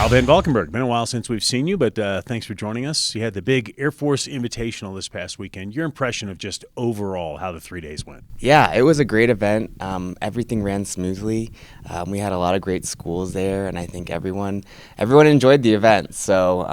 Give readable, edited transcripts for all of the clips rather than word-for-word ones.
Kyle Van Valkenburg. Been a while since we've seen you, but thanks for joining us. You had the big Air Force Invitational this past weekend. Your impression of just overall how the 3 days went? Yeah, it was a great event. Everything ran smoothly. We had a lot of great schools there, and I think everyone enjoyed the event. So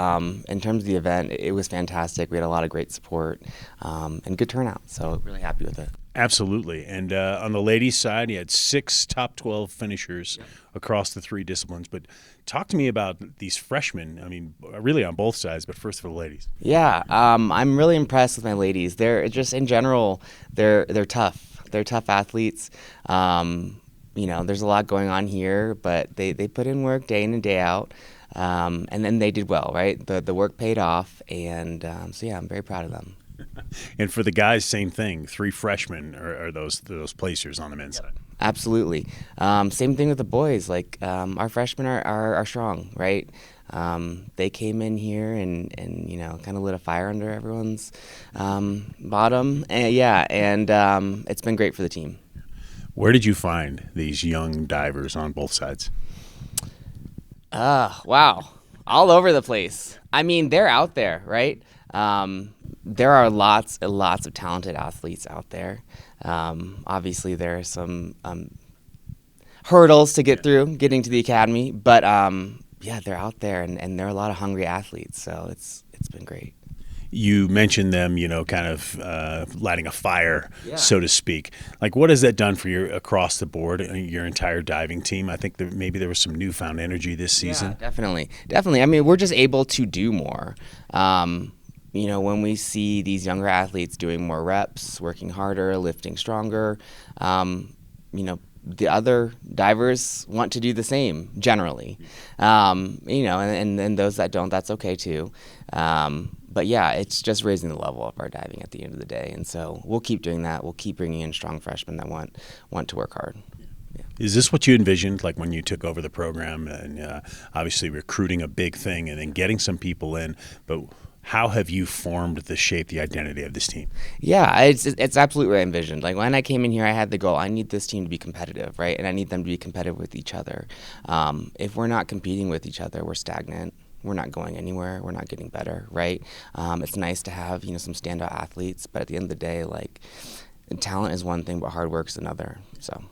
in terms of the event, it was fantastic. We had a lot of great support and good turnout. So really happy with it. Absolutely. And on the ladies' side, you had 6 top 12 finishers across the 3 disciplines. But talk to me about these freshmen. I mean, really on both sides, but first for the ladies. Yeah, I'm really impressed with my ladies. They're just in general, they're tough. They're tough athletes. There's a lot going on here, but they put in work day in and day out. And then they did well, right? The work paid off. And so, yeah, I'm very proud of them. And for the guys, same thing. 3 freshmen are those placers on the men's side. Absolutely. Same thing with the boys. Like our freshmen are strong, right? They came in here and kind of lit a fire under everyone's bottom. And it's been great for the team. Where did you find these young divers on both sides? Wow. All over the place. I mean, they're out there, right? There are lots and lots of talented athletes out there. Obviously, there are some hurdles to get through getting to the academy, but they're out there, and there are a lot of hungry athletes. So it's been great. You mentioned them, kind of lighting a fire, so to speak. Like, what has that done for your across the board, your entire diving team? I think that maybe there was some newfound energy this season. Yeah, definitely. I mean, we're just able to do more. When we see these younger athletes doing more reps, working harder, lifting stronger, the other divers want to do the same generally. And those that don't, that's okay too. But yeah, it's just raising the level of our diving at the end of the day. And so we'll keep doing that. We'll keep bringing in strong freshmen that want to work hard. Yeah. Is this what you envisioned, like when you took over the program, and obviously recruiting a big thing and then getting some people in, but how have you formed the shape, the identity of this team? Yeah, it's absolutely what I envisioned. Like when I came in here, I had the goal, I need this team to be competitive, right? And I need them to be competitive with each other. If we're not competing with each other, we're stagnant. We're not going anywhere. We're not getting better, right? It's nice to have, some standout athletes, but at the end of the day, like, talent is one thing, but hard work is another, so.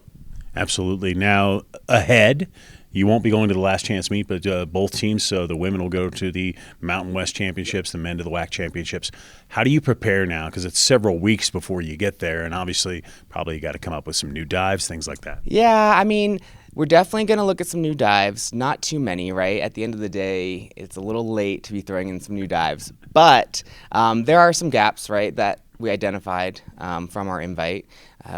Absolutely. Now, ahead, you won't be going to the last chance meet, but both teams, so the women will go to the Mountain West Championships, the men to the WAC Championships. How do you prepare now? Because it's several weeks before you get there, and obviously probably you got to come up with some new dives, things like that. Yeah, I mean, we're definitely going to look at some new dives. Not too many, right? At the end of the day, it's a little late to be throwing in some new dives. But there are some gaps, right, that we identified from our invite.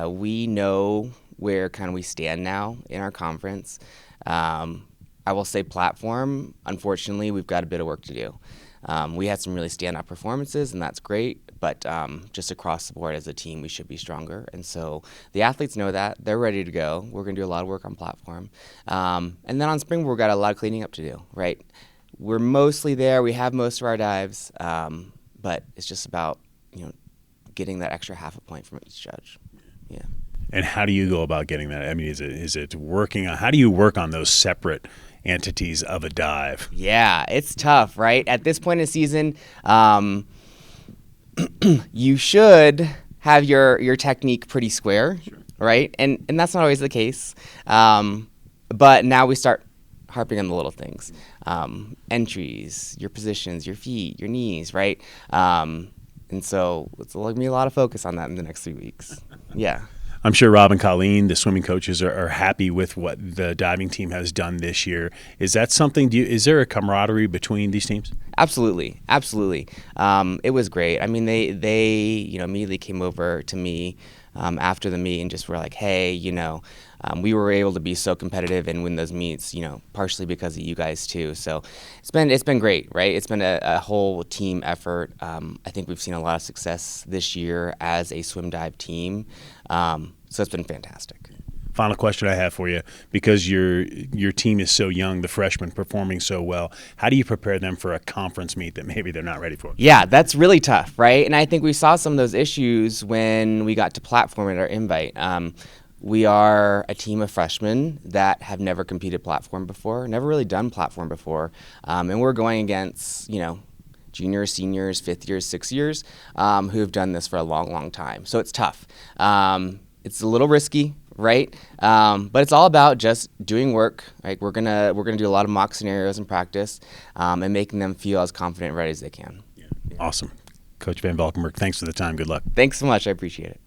We know where kind of we stand now in our conference. I will say platform, unfortunately, we've got a bit of work to do. We had some really standout performances, and that's great, but just across the board as a team, we should be stronger. And so the athletes know that. They're ready to go. We're going to do a lot of work on platform. And then on springboard, we've got a lot of cleaning up to do, right? We're mostly there. We have most of our dives, but it's just about, getting that extra half a point from each judge. Yeah. And how do you go about getting that? I mean, is it working on? How do you work on those separate entities of a dive? Yeah, it's tough, right? At this point in the season, you should have your technique pretty square, right? And that's not always the case. But now we start harping on the little things, entries, your positions, your feet, your knees, right? And so it's going to be a lot of focus on that in the next 3 weeks. Yeah. I'm sure Rob and Colleen, the swimming coaches, are happy with what the diving team has done this year. Is that something? Is there a camaraderie between these teams? Absolutely. It was great. I mean, they immediately came over to me after the meet and just were like, hey, we were able to be so competitive and win those meets, partially because of you guys too. So it's been great, right? It's been a whole team effort. I think we've seen a lot of success this year as a swim dive team. So it's been fantastic. Final question I have for you, because your team is so young, the freshmen performing so well, how do you prepare them for a conference meet that maybe they're not ready for? Yeah, that's really tough, right? And I think we saw some of those issues when we got to platform at our invite. We are a team of freshmen that have never competed platform before, never really done platform before, and we're going against, juniors, seniors, 5th years, 6th years, who have done this for a long, long time. So it's tough. It's a little risky, right? But it's all about just doing work. Like we're gonna do a lot of mock scenarios in practice, and making them feel as confident and ready as they can. Awesome. Coach Van Valkenburg, thanks for the time. Good luck. Thanks so much. I appreciate it.